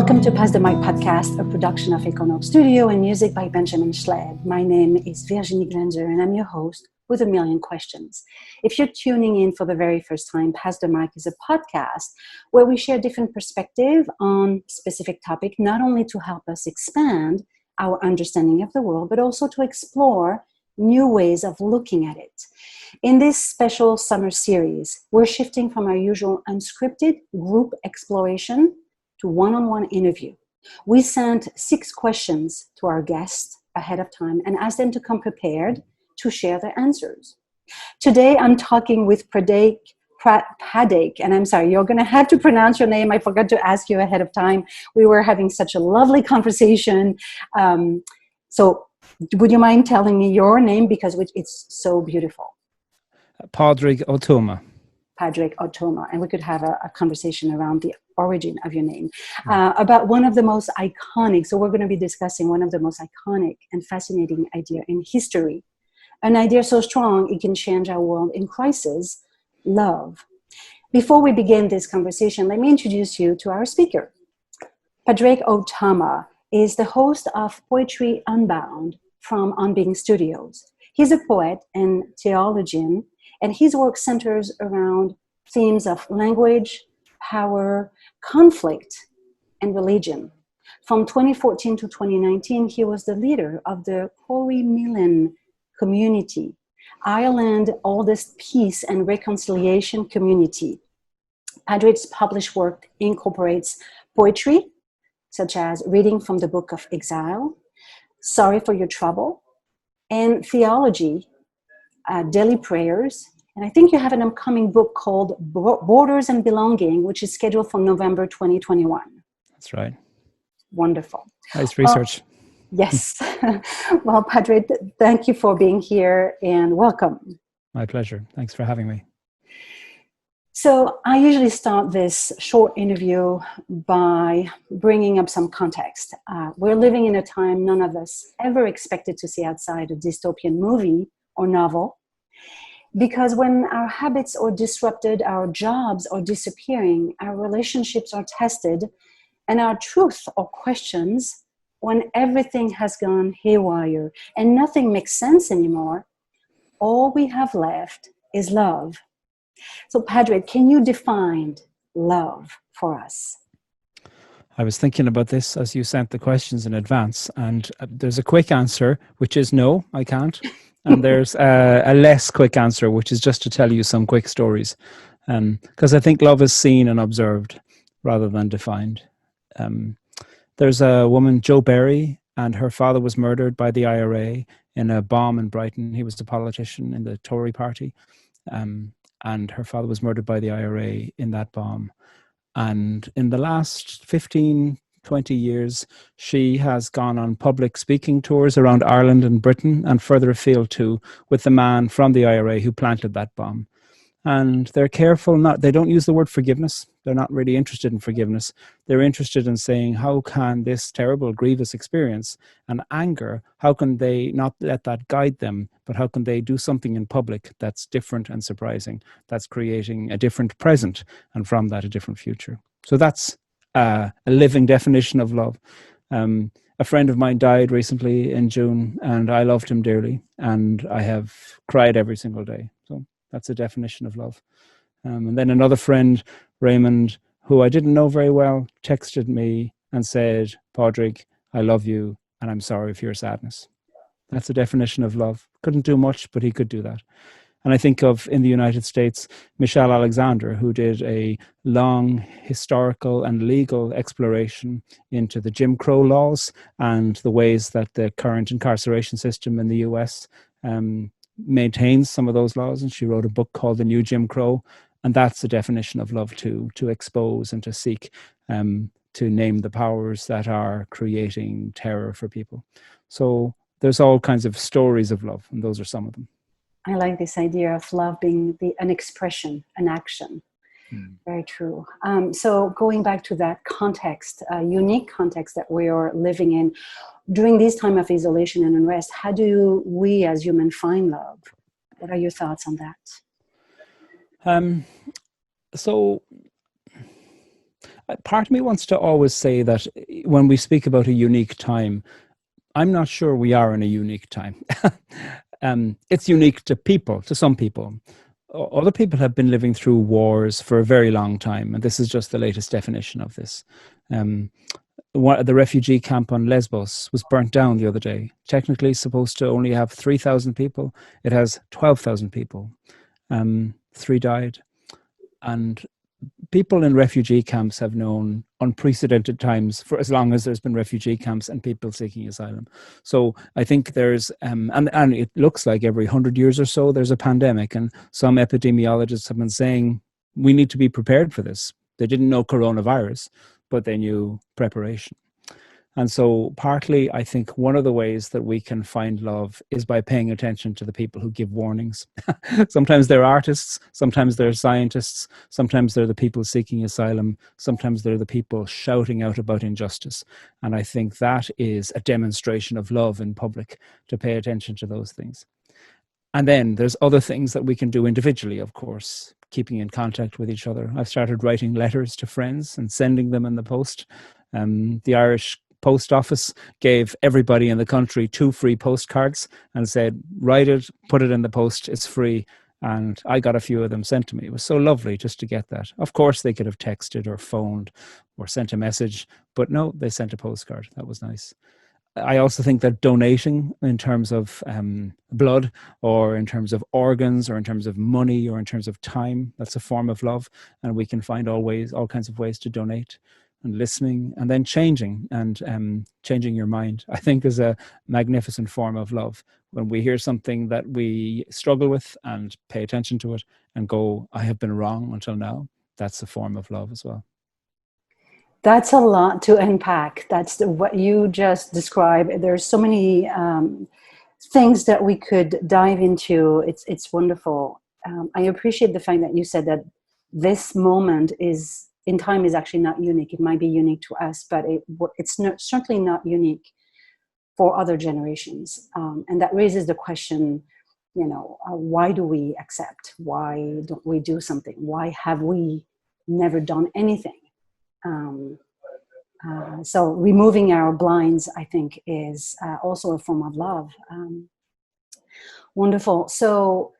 Welcome to Pass the Mic podcast, a production of Econoc Studio and music by Benjamin Schled. My name is Virginie Glanzer and I'm your host with a million questions. If you're tuning in for the very first time, Pass the Mic is a podcast where we share different perspectives on specific topic, not only to help us expand our understanding of the world, but also to explore new ways of looking at it. In this special summer series, we're shifting from our usual unscripted group exploration to one-on-one interview. We sent 6 questions to our guests ahead of time and asked them to come prepared to share their answers. Today, I'm talking with Pdraig, and I'm sorry, you're going to have to pronounce your name. I forgot to ask you ahead of time. We were having such a lovely conversation. So would you mind telling me your name, because it's so beautiful? Pádraig or Tuama. Pádraig or Tuama, and we could have a conversation around the origin of your name, about one of the most iconic, so we're going to be discussing one of the most iconic and fascinating idea in history, an idea so strong it can change our world in crisis, love. Before we begin this conversation, let me introduce you to our speaker. Pdraig Tuama is the host of Poetry Unbound from On Being Studios. He's a poet and theologian, and his work centers around themes of language, power, conflict, and religion. From 2014 to 2019, he was the leader of the Corrymeelin community, Ireland's oldest peace and reconciliation community. Pdraig's published work incorporates poetry, such as Reading from the Book of Exile, Sorry for Your Trouble, and theology, daily prayers. And I think you have an upcoming book called Borders and Belonging, which is scheduled for November 2021. That's right. Wonderful. Nice research. Yes. Well, Pdraig, thank you for being here and welcome. My pleasure. Thanks for having me. So I usually start this short interview by bringing up some context. We're living in a time none of us ever expected to see outside a dystopian movie or novel. Because when our habits are disrupted, our jobs are disappearing, our relationships are tested, and our truth are questions, when everything has gone haywire and nothing makes sense anymore, all we have left is love. So Pdraig, can you define love for us? I was thinking about this as you sent the questions in advance, and there's a quick answer, which is no, I can't. And there's a less quick answer, which is just to tell you some quick stories. Because I think love is seen and observed rather than defined. There's a woman, Jo Berry, and her father was murdered by the IRA in a bomb in Brighton. He was a politician in the Tory party. And her father was murdered by the IRA in that bomb. And in the last 15, 20 years, she has gone on public speaking tours around Ireland and Britain and further afield too, with the man from the IRA who planted that bomb. And they're careful they don't use the word forgiveness. They're not really interested in forgiveness. They're interested in saying, how can this terrible, grievous experience and anger, how can they not let that guide them, but how can they do something in public that's different and surprising, that's creating a different present, and from that a different future. So that's a living definition of love. A friend of mine died recently in June, and I loved him dearly, and I have cried every single day. So that's a definition of love. And then another friend, Raymond, who I didn't know very well, texted me and said, Pádraig, I love you, and I'm sorry for your sadness. That's a definition of love. Couldn't do much, but he could do that. And I think of, in the United States, Michelle Alexander, who did a long historical and legal exploration into the Jim Crow laws and the ways that the current incarceration system in the US maintains some of those laws. And she wrote a book called The New Jim Crow. And that's the definition of love too, to expose and to seek to name the powers that are creating terror for people. So there's all kinds of stories of love, and those are some of them. I like this idea of love being an expression, an action. Very true. So going back to that context, unique context that we are living in, during this time of isolation and unrest, how do we as humans find love? What are your thoughts on that? So Part of me wants to always say that when we speak about a unique time, I'm not sure we are in a unique time. It's unique to people, to some people. Other people have been living through wars for a very long time, and this is just the latest definition of this. The refugee camp on Lesbos was burnt down the other day. Technically supposed to only have 3,000 people. It has 12,000 people. 3 died. And people in refugee camps have known unprecedented times for as long as there's been refugee camps and people seeking asylum. So I think there's, and it looks like every 100 years or so, there's a pandemic, and some epidemiologists have been saying we need to be prepared for this. They didn't know coronavirus, but they knew preparation. And so partly, I think one of the ways that we can find love is by paying attention to the people who give warnings. Sometimes they're artists, sometimes they're scientists, sometimes they're the people seeking asylum, sometimes they're the people shouting out about injustice. And I think that is a demonstration of love in public, to pay attention to those things. And then there's other things that we can do individually, of course, keeping in contact with each other. I've started writing letters to friends and sending them in the post. The Irish Post Office gave everybody in the country 2 free postcards and said, write it, put it in the post, it's free. And I got a few of them sent to me. It was so lovely just to get that. Of course, they could have texted or phoned or sent a message, but no, they sent a postcard. That was nice. I also think that donating in terms of blood, or in terms of organs, or in terms of money, or in terms of time, that's a form of love. And we can find all kinds of ways to donate. And listening, and then changing, and changing your mind, I think, is a magnificent form of love. When we hear something that we struggle with and pay attention to it and go, I have been wrong until now, that's a form of love as well. That's a lot to unpack. That's what you just described. There's so many things that we could dive into. It's wonderful. I appreciate the fact that you said that this moment in time is actually not unique. It might be unique to us, but it's certainly not unique for other generations. And that raises the question, why do we accept? Why don't we do something? Why have we never done anything? So removing our blinds, I think, is also a form of love. Wonderful. So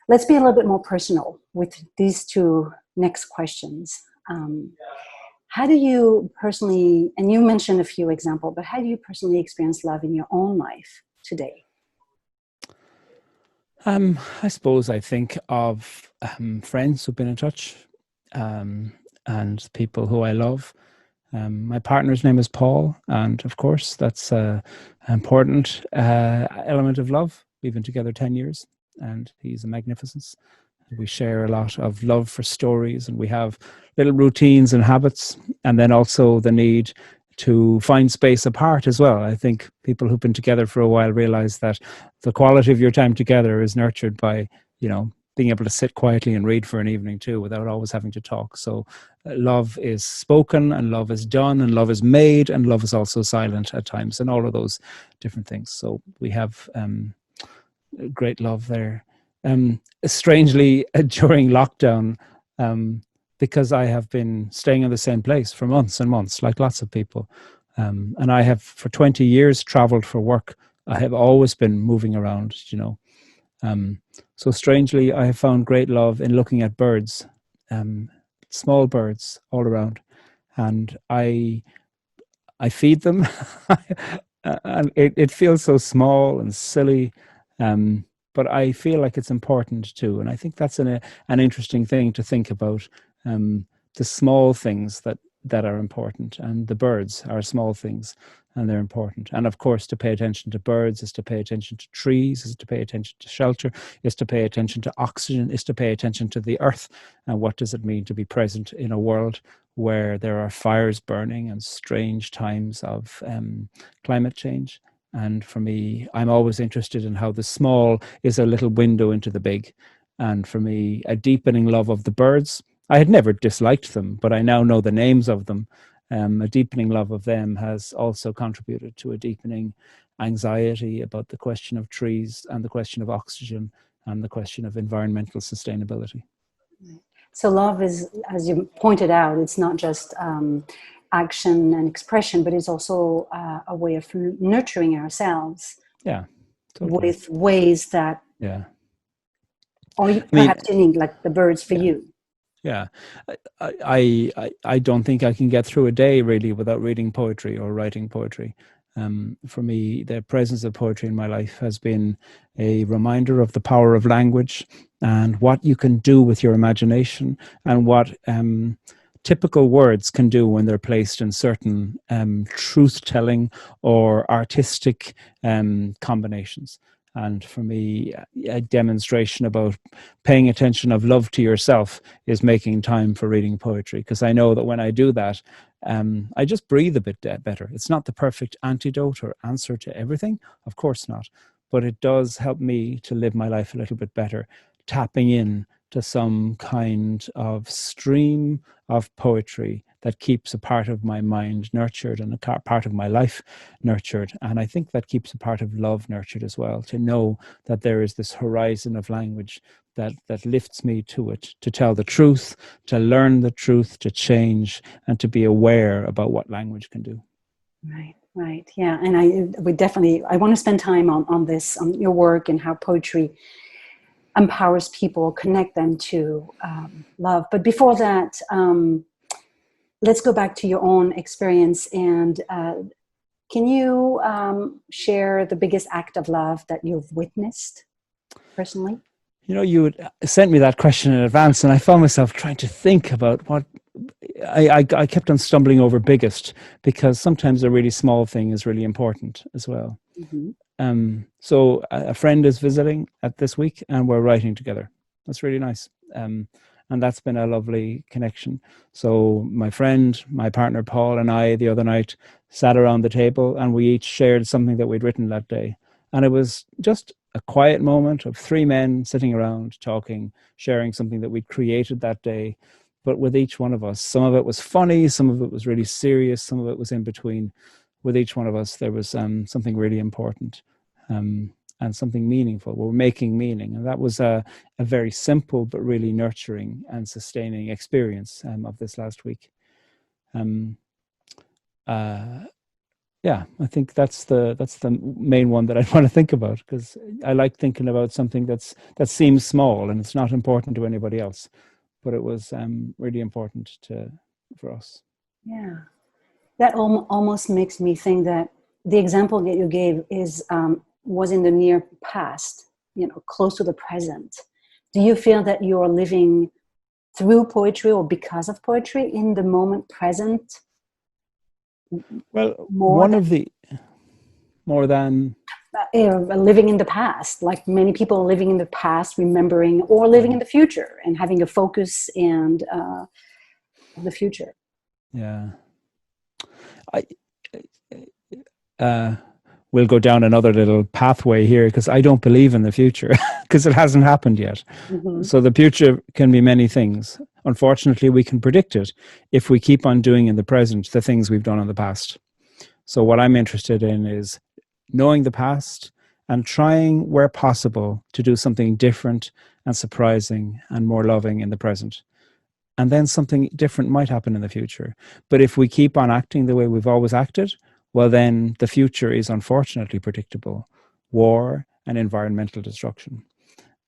let's be a little bit more personal with these 2 next questions. How do you personally, and you mentioned a few examples, but how do you personally experience love in your own life today? I suppose I think of friends who've been in touch, and people who I love. My partner's name is Paul, and of course that's an important element of love. We've been together 10 years, and he's a magnificence. We share a lot of love for stories, and we have little routines and habits, and then also the need to find space apart as well. I think people who've been together for a while realize that the quality of your time together is nurtured by, being able to sit quietly and read for an evening too, without always having to talk. So love is spoken, and love is done, and love is made, and love is also silent at times, and all of those different things. So we have great love there. Strangely, during lockdown, because I have been staying in the same place for months and months, like lots of people, and I have for 20 years traveled for work. I have always been moving around, so strangely, I have found great love in looking at birds, small birds all around, and I feed them, and it feels so small and silly. But I feel like it's important too. And I think that's an interesting thing to think about, the small things that are important. And the birds are small things, and they're important. And of course, to pay attention to birds is to pay attention to trees, is to pay attention to shelter, is to pay attention to oxygen, is to pay attention to the earth. And what does it mean to be present in a world where there are fires burning and strange times of climate change? And for me, I'm always interested in how the small is a little window into the big. And for me, a deepening love of the birds. I had never disliked them, but I now know the names of them. A deepening love of them has also contributed to a deepening anxiety about the question of trees, and the question of oxygen, and the question of environmental sustainability. So love is, as you pointed out, it's not just action and expression, but it's also a way of nurturing ourselves. Yeah, totally. With ways that, Yeah. or I mean, perhaps unique, like the birds for yeah. you. Yeah, I don't think I can get through a day really without reading poetry or writing poetry. For me, the presence of poetry in my life has been a reminder of the power of language and what you can do with your imagination, and what typical words can do when they're placed in certain truth-telling or artistic combinations. And for me, a demonstration about paying attention of love to yourself is making time for reading poetry, because I know that when I do that, I just breathe a bit better. It's not the perfect antidote or answer to everything, of course not, but it does help me to live my life a little bit better, tapping in to some kind of stream of poetry that keeps a part of my mind nurtured and a part of my life nurtured. And I think that keeps a part of love nurtured as well, to know that there is this horizon of language that lifts me to it, to tell the truth, to learn the truth, to change, and to be aware about what language can do. Right, right. Yeah. And I want to spend time on this, on your work and how poetry empowers people, connect them to love. But before that, let's go back to your own experience. And can you share the biggest act of love that you've witnessed personally? You know, you had sent me that question in advance, and I found myself trying to think about what I kept on stumbling over biggest, because sometimes a really small thing is really important as well. Mm-hmm. So a friend is visiting at this week, and we're writing together. That's really nice. And that's been a lovely connection. So my friend, my partner Paul, and I the other night sat around the table, and we each shared something that we'd written that day. And it was just a quiet moment of three men sitting around talking, sharing something that we'd created that day. But with each one of us, some of it was funny, some of it was really serious, some of it was in between. With each one of us, there was something really important and something meaningful. We're making meaning. And that was a very simple but really nurturing and sustaining experience of this last week. Yeah, I think that's the main one that I want to think about, because I like thinking about something that seems small and it's not important to anybody else, but it was really important for us. Yeah. That almost makes me think that the example that you gave was in the near past, close to the present. Do you feel that you're living through poetry or because of poetry in the moment present? Well, more than living in the past, like many people living in the past, remembering, or living in the future and having a focus and the future. Yeah. We'll go down another little pathway here, because I don't believe in the future because it hasn't happened yet. Mm-hmm. So the future can be many things. Unfortunately, we can predict it if we keep on doing in the present the things we've done in the past. So what I'm interested in is knowing the past and trying, where possible, to do something different and surprising and more loving in the present. And then something different might happen in the future. But if we keep on acting the way we've always acted, well, then the future is unfortunately predictable: war and environmental destruction.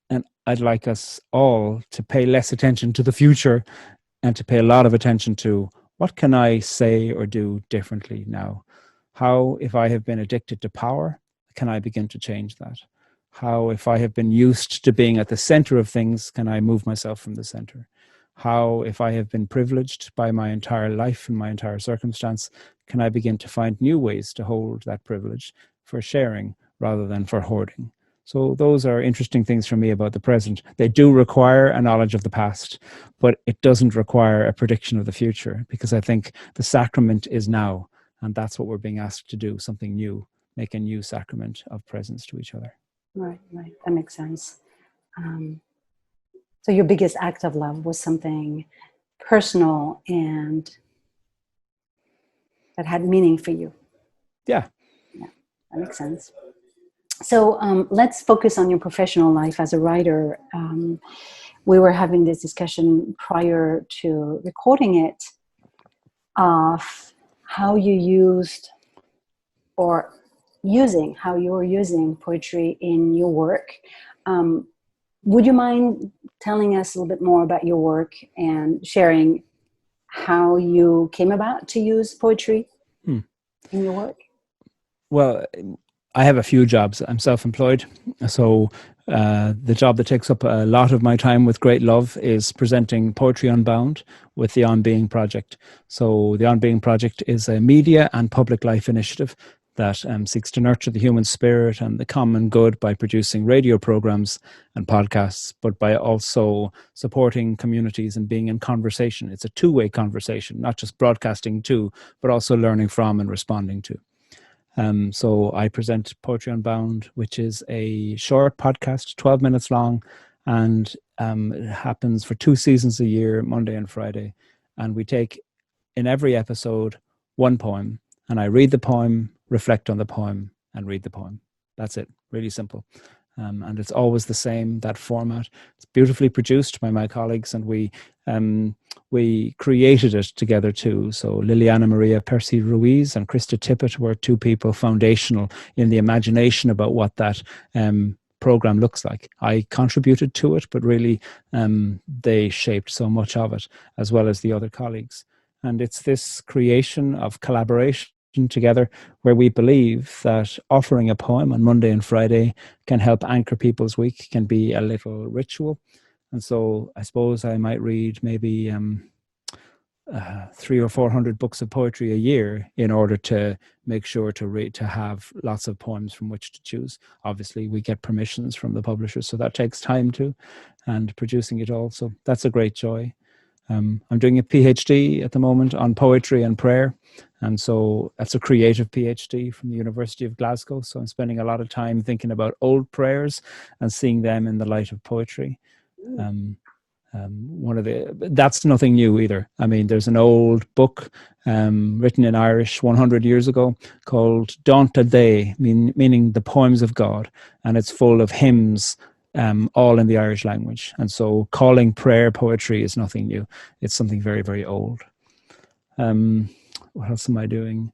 And I'd like us all to pay less attention to the future and to pay a lot of attention to, what can I say or do differently now? How, if I have been addicted to power, can I begin to change that? How, if I have been used to being at the center of things, can I move myself from the center? How, if I have been privileged by my entire life and my entire circumstance, can I begin to find new ways to hold that privilege for sharing rather than for hoarding? So those are interesting things for me about the present. They do require a knowledge of the past, but it doesn't require a prediction of the future, because I think the sacrament is now, and that's what we're being asked to do, something new, make a new sacrament of presence to each other. Right. That makes sense. So your biggest act of love was something personal and that had meaning for you. Yeah. Yeah, that makes sense. So let's focus on your professional life as a writer. we were having this discussion prior to recording it of how you used or how you're using poetry in your work. Would you mind telling us a little bit more about your work and sharing how you came about to use poetry in your work? Well, I have a few jobs. I'm self-employed. So the job that takes up a lot of my time with great love is presenting Poetry Unbound with the On Being Project. So the On Being Project is a media and public life initiative that seeks to nurture the human spirit and the common good by producing radio programs and podcasts, but by also supporting communities and being in conversation. It's a two-way conversation, not just broadcasting to, but also learning from and responding to. So I present Poetry Unbound, which is a short podcast, 12 minutes long, and it happens for 2 seasons a year, Monday and Friday. And we take, in every episode, one poem, and I read the poem, reflect on the poem, and read the poem. That's it. Really simple. And it's always the same, that format. It's beautifully produced by my colleagues, and we created it together too. So Liliana Maria Percy Ruiz and Krista Tippett were 2 people foundational in the imagination about what that program looks like. I contributed to it, but really they shaped so much of it, as well as the other colleagues. And it's this creation of collaboration together where we believe that offering a poem on Monday and Friday can help anchor people's week, can be a little ritual. And so I suppose I might read maybe 300 or 400 books of poetry a year in order to make sure to have lots of poems from which to choose. Obviously, we get permissions from the publishers, so that takes time too, and producing it all. So that's a great joy. I'm doing a PhD at the moment on poetry and prayer. And so that's a creative PhD from the University of Glasgow. So I'm spending a lot of time thinking about old prayers and seeing them in the light of poetry. That's nothing new either. I mean, there's an old book written in Irish 100 years ago called ADAA, meaning the poems of God. And it's full of hymns, all in the Irish language. And so calling prayer poetry is nothing new. It's something very, very old. What else am I doing?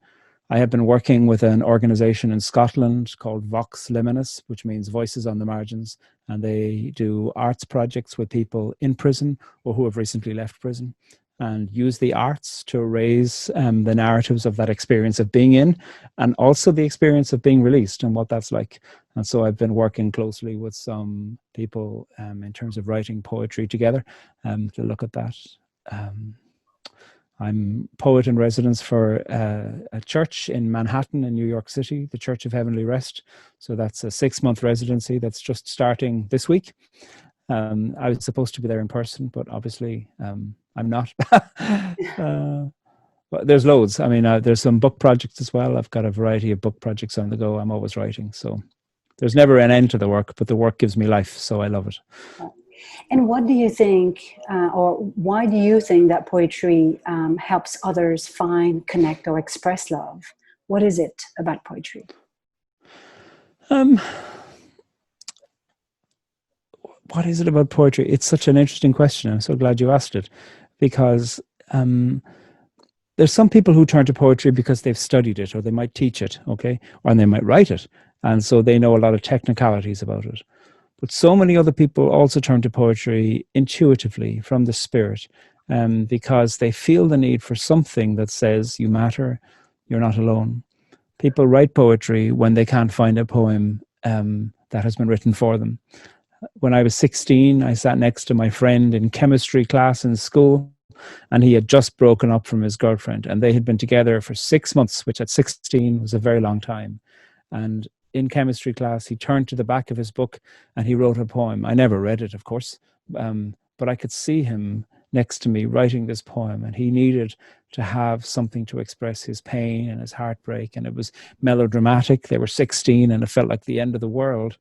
I have been working with an organization in Scotland called Vox Liminis, which means Voices on the Margins. And they do arts projects with people in prison or who have recently left prison, and use the arts to raise the narratives of that experience of being in, and also the experience of being released and what that's like. And so I've been working closely with some people in terms of writing poetry together to look at that. I'm poet in residence for a church in Manhattan in New York City, the Church of Heavenly Rest. So that's a 6-month residency that's just starting this week. I was supposed to be there in person, but obviously I'm not. But there's loads. I mean, there's some book projects as well. I've got a variety of book projects on the go. I'm always writing. So there's never an end to the work, but the work gives me life. So I love it. And what do you think, or why do you think that poetry helps others find, connect, or express love? What is it about poetry? What is it about poetry? It's such an interesting question. I'm so glad you asked it, because there's some people who turn to poetry because they've studied it, or they might teach it, okay, or they might write it, and so they know a lot of technicalities about it. But so many other people also turn to poetry intuitively from the spirit, because they feel the need for something that says, you matter, you're not alone. People write poetry when they can't find a poem that has been written for them. When I was 16, I sat next to my friend in chemistry class in school, and he had just broken up from his girlfriend, and they had been together for 6 months, which at 16 was a very long time. And in chemistry class, he turned to the back of his book and he wrote a poem. I never read it, of course, but I could see him next to me writing this poem, and he needed to have something to express his pain and his heartbreak, and it was melodramatic. They were 16 and it felt like the end of the world,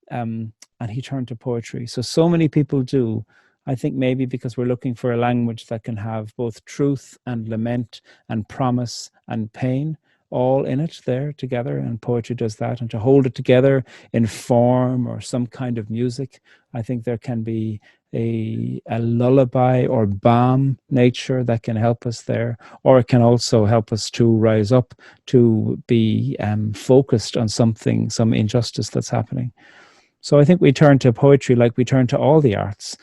and he turned to poetry. So many people do. I think maybe because we're looking for a language that can have both truth and lament and promise and pain all in it there together, and poetry does that. And to hold it together in form or some kind of music, I think there can be a lullaby or balm nature that can help us there, or it can also help us to rise up, to be focused on something, some injustice that's happening. So I think we turn to poetry like we turn to all the arts,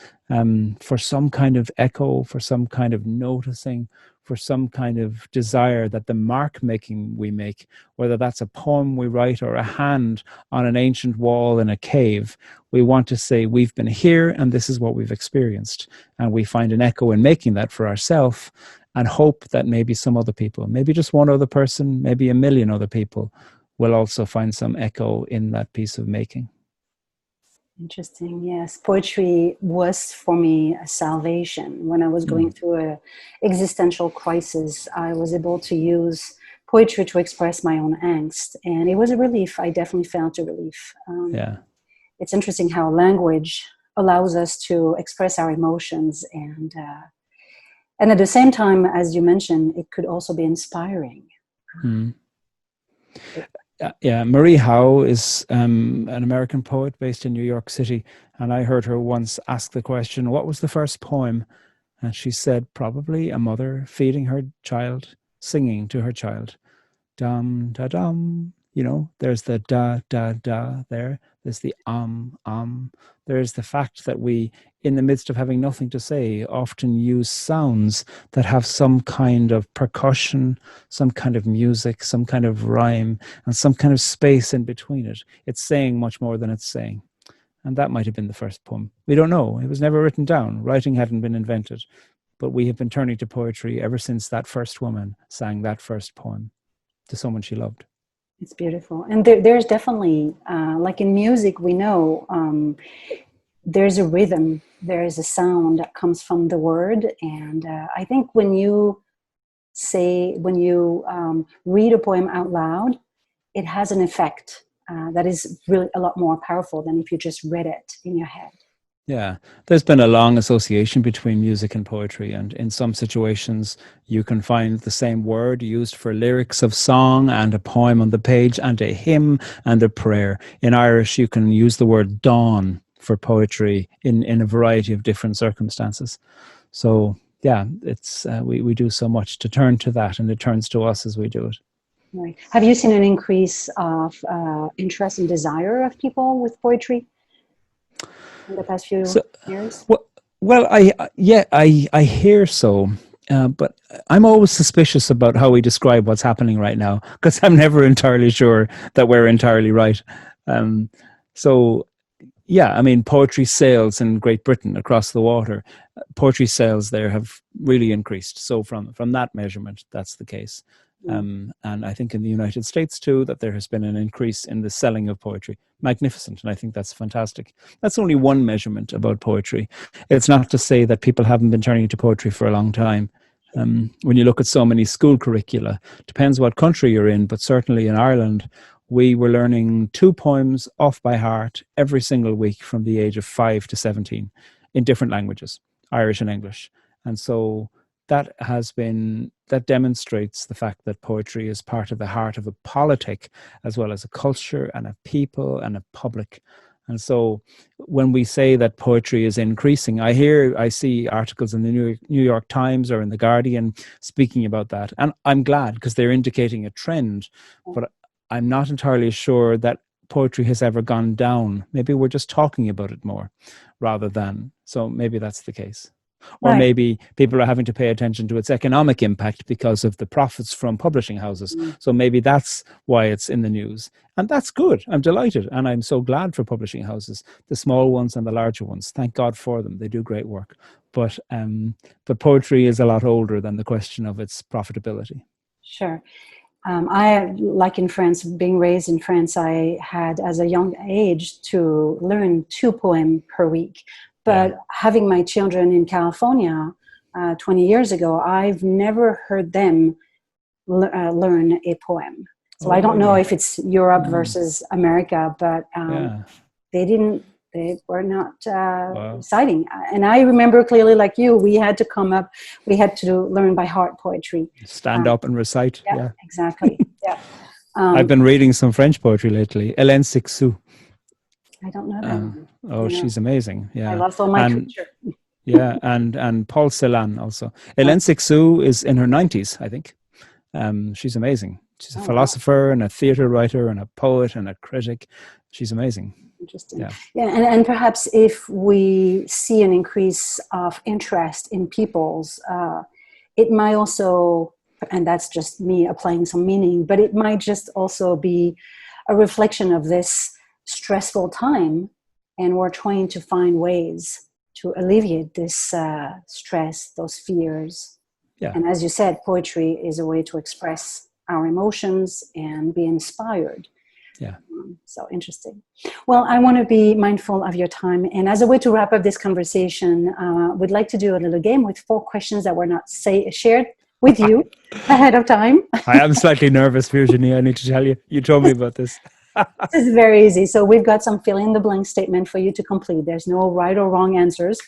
for some kind of echo, for some kind of noticing, for some kind of desire that the mark making we make, whether that's a poem we write or a hand on an ancient wall in a cave, we want to say we've been here and this is what we've experienced. And we find an echo in making that for ourselves, and hope that maybe some other people, maybe just one other person, maybe a million other people, will also find some echo in that piece of making. Interesting. Yes, poetry was for me a salvation. When I was going through a existential crisis, I was able to use poetry to express my own angst, and it was a relief. I definitely felt a relief. It's interesting how language allows us to express our emotions, and at the same time, as you mentioned, it could also be inspiring. Yeah, Marie Howe is an American poet based in New York City, and I heard her once ask the question, what was the first poem? And she said, probably a mother feeding her child, singing to her child. Dum, da, dum. You know, there's the da, da, da there. There's the There's the fact that we, in the midst of having nothing to say, often use sounds that have some kind of percussion, some kind of music, some kind of rhyme, and some kind of space in between it. It's saying much more than it's saying. And that might have been the first poem. We don't know. It was never written down. Writing hadn't been invented. But we have been turning to poetry ever since that first woman sang that first poem to someone she loved. It's beautiful. And there's definitely, like in music, we know there's a rhythm, there is a sound that comes from the word. And I think when you read a poem out loud, it has an effect that is really a lot more powerful than if you just read it in your head. Yeah, there's been a long association between music and poetry, and in some situations you can find the same word used for lyrics of song and a poem on the page and a hymn and a prayer. In Irish, you can use the word dawn for poetry in a variety of different circumstances. So yeah, it's we do so much to turn to that, and it turns to us as we do it. Right. Have you seen an increase of interest and desire of people with poetry in the past few years? Well, I hear so, but I'm always suspicious about how we describe what's happening right now, because I'm never entirely sure that we're entirely right. So, yeah, I mean, poetry sales in Great Britain across the water, poetry sales there have really increased. So from that measurement, that's the case. And I think in the United States too, that there has been an increase in the selling of poetry. Magnificent. And I think that's fantastic. That's only one measurement about poetry. It's not to say that people haven't been turning to poetry for a long time. When you look at so many school curricula, depends what country you're in, but certainly in Ireland, we were learning 2 poems off by heart every single week from the age of 5 to 17 in different languages, Irish and English. And so that demonstrates the fact that poetry is part of the heart of a politic, as well as a culture and a people and a public. And so when we say that poetry is increasing, I see articles in the New York Times or in the Guardian speaking about that. And I'm glad, because they're indicating a trend, but I'm not entirely sure that poetry has ever gone down. Maybe we're just talking about it more rather than, so maybe that's the case. Or maybe people are having to pay attention to its economic impact because of the profits from publishing houses. So maybe that's why it's in the news. And that's good. I'm delighted. And I'm so glad for publishing houses, the small ones and the larger ones. Thank God for them. They do great work. But poetry is a lot older than the question of its profitability. Sure. I, like in France, being raised in France, I had as a young age to learn 2 poems per week. But having my children in California 20 years ago, I've never heard them learn a poem. So I don't know if it's Europe versus America, but they were not reciting. And I remember clearly, like you, we had to learn by heart poetry. Stand up and recite. Yeah. Exactly. Yeah. I've been reading some French poetry lately. Hélène Sixou. I don't know that one. Oh, she's amazing. I Yeah. lost all my And culture. yeah, and Paul Celan also. Hélène Sixou is in her 90s, I think. She's amazing. She's a philosopher and a theater writer and a poet and a critic. She's amazing. Interesting. Yeah, and perhaps if we see an increase of interest in people's, it might also, and that's just me applying some meaning, but it might just also be a reflection of this stressful time, and we're trying to find ways to alleviate this stress, those fears. Yeah. And as you said, poetry is a way to express our emotions and be inspired. Yeah. So interesting. Well, I want to be mindful of your time. And as a way to wrap up this conversation, we'd like to do a little game with 4 questions that were not shared with you ahead of time. I am slightly nervous, Virginie. I need to tell you. You told me about this. This is very easy. So we've got some fill in the blank statement for you to complete. There's no right or wrong answers.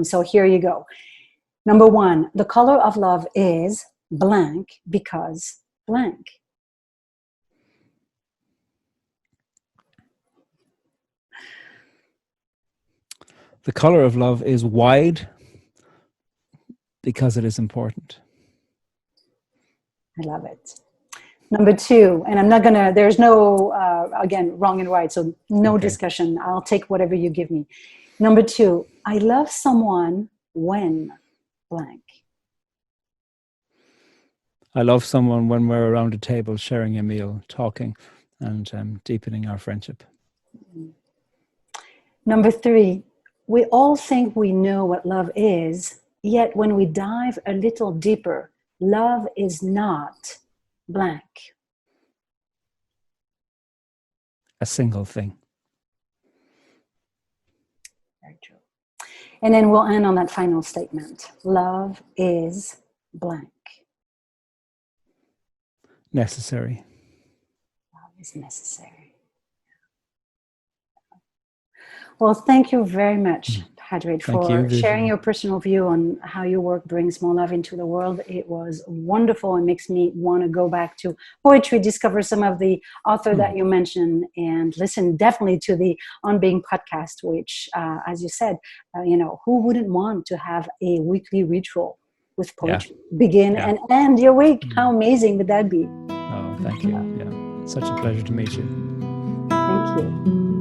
So here you go. Number 1, the color of love is blank because blank. The color of love is wide because it is important. I love it. Number 2, and I'm not going to, there's no, again, wrong and right, so no discussion. I'll take whatever you give me. Number 2, I love someone when blank. I love someone when we're around a table, sharing a meal, talking, and deepening our friendship. Number 3, we all think we know what love is, yet when we dive a little deeper, love is not blank. A single thing. Very true. And then we'll end on that final statement. Love is blank. Necessary. Love is necessary. Well, thank you very much, Pdraig, for sharing your personal view on how your work brings more love into the world. It was wonderful and makes me want to go back to poetry, discover some of the author that you mentioned, and listen definitely to the On Being podcast, which, as you said, who wouldn't want to have a weekly ritual with poetry? Begin and end your week. How amazing would that be? Oh, thank you. Yeah, it's such a pleasure to meet you. Thank you.